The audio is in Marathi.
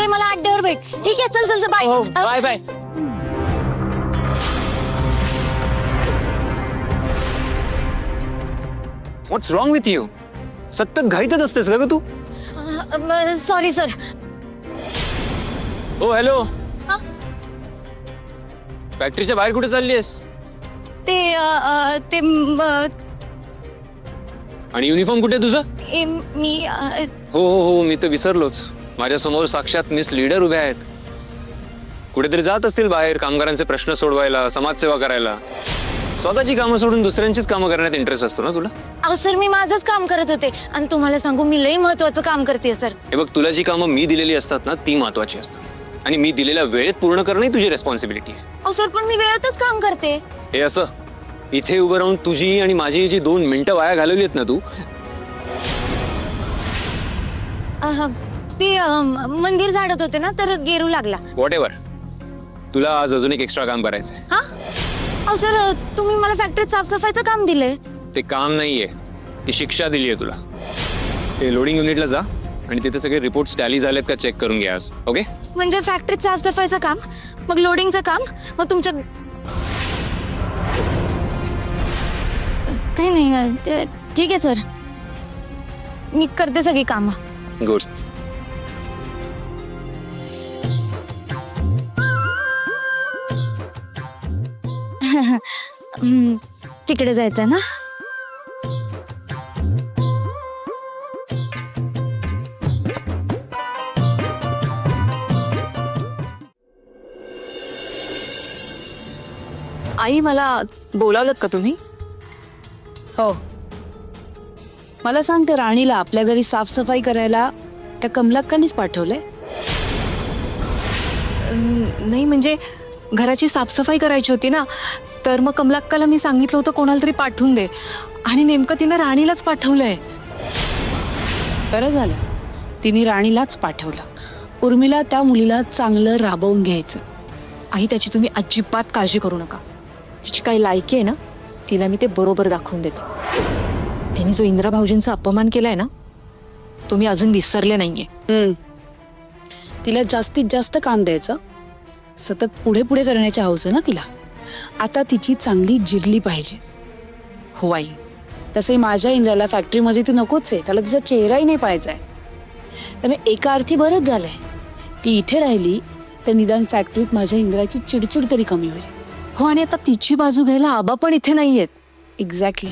संध्याकाळी मला अड्ड्यावर भेट. ठीक आहे, चल चल चल, bye bye bye. What's wrong with you? सतत घाईतच असतेस का ग तू? Sorry sir. Oh hello. हा? फॅक्टरीच्या बाहेर कुठे चालली आहेस? ते आणि युनिफॉर्म कुठे तुझं? मी हो हो हो, मी तर विसरलोच. माझ्या समोर साक्षात मिस लीडर उभ्या आहेत. कुठेतरी जात असतील बाहेर कामगारांचे प्रश्न सोडवायला, समाजसेवा करायला. स्वतःची कामं सोडून दुसऱ्यांचीच कामं करण्यात इंटरेस्ट असतो ना तुला? अहो सर, मी माझंच काम करत होते आणि तुम्हाला सांगू, मी लई महत्वाचं काम करते सर. हे बघ, तुला जी कामं मी दिलेली असतात ना ती महत्वाची असतात आणि मी दिलेल्या वेळेत पूर्ण करणे तुझी रेस्पॉन्सिबिलिटी आहे. अहो सर, पण मी वेळेतच काम करते. हे असं इथे उभं राहून तुझी आणि माझी जी 2 मिनिटं वाया घालवली आहेत ना तू. ते मंदिर झाडत होते ना, तर गेरू लागला. व्हॉट एव्हर, तुला आज अजून एक एक्स्ट्रा काम करायचंय. हा? अहो सर, तुम्ही मला फॅक्टरीत साफसफाईचं काम दिलंय. ते काम नाहीये, ती शिक्षा दिली आहे तुला. ते लोडिंग युनिटला जा आणि तिथे सगळे रिपोर्ट्स टॅली झालेत का चेक करून घ्या आज. ओके? म्हणजे फॅक्टरीत साफसफाईचं काम, मग लोडिंगचं काम, मग तुमच्या काही नाही. ठीक आहे सर, मी करते सगळी कामं. गुड. तिकडे जायचं ना? आई, मला बोलावलं का तुम्ही? हो. मला सांग, त्या राणीला आपल्या घरी साफसफाई करायला त्या कमलाक्कानीच पाठवलंय? नाही, म्हणजे घराची साफसफाई करायची होती ना, तर मग कमलाक्काला मी सांगितलं होतं कोणाला तरी पाठवून दे, आणि नेमकं तिनं राणीलाच पाठवलंय. बरं झालं तिने राणीलाच पाठवलं. उर्मिला, त्या मुलीला चांगलं राबवून घ्यायचं. आई, त्याची तुम्ही अजिबात काळजी करू नका. तिची काही लायकी आहे ना, तिला मी ते बरोबर दाखवून देते. तिने जो इंदिरा भाऊजींचा अपमान केलाय ना, तुम्ही अजून विसरले नाहीये. तिला जास्तीत जास्त काम द्यायचं. सतत पुढे पुढे करण्याची हौस आहे ना तिला. आता तिची चांगली जिरली पाहिजे. हो आई. तसे माझ्या इंद्राला फॅक्टरीमध्ये तू नकोच आहे. त्याला तिचा चेहराही नाही पाहायचा आहे. त्यामुळे एका अर्थी बरंच झालंय. ती इथे राहिली तर निदान फॅक्टरीत माझ्या इंद्राची चिडचिड तरी कमी होईल. हो, आणि आता तिची बाजू घ्यायला आबा पण इथे नाहीयेत. एक्झॅक्टली.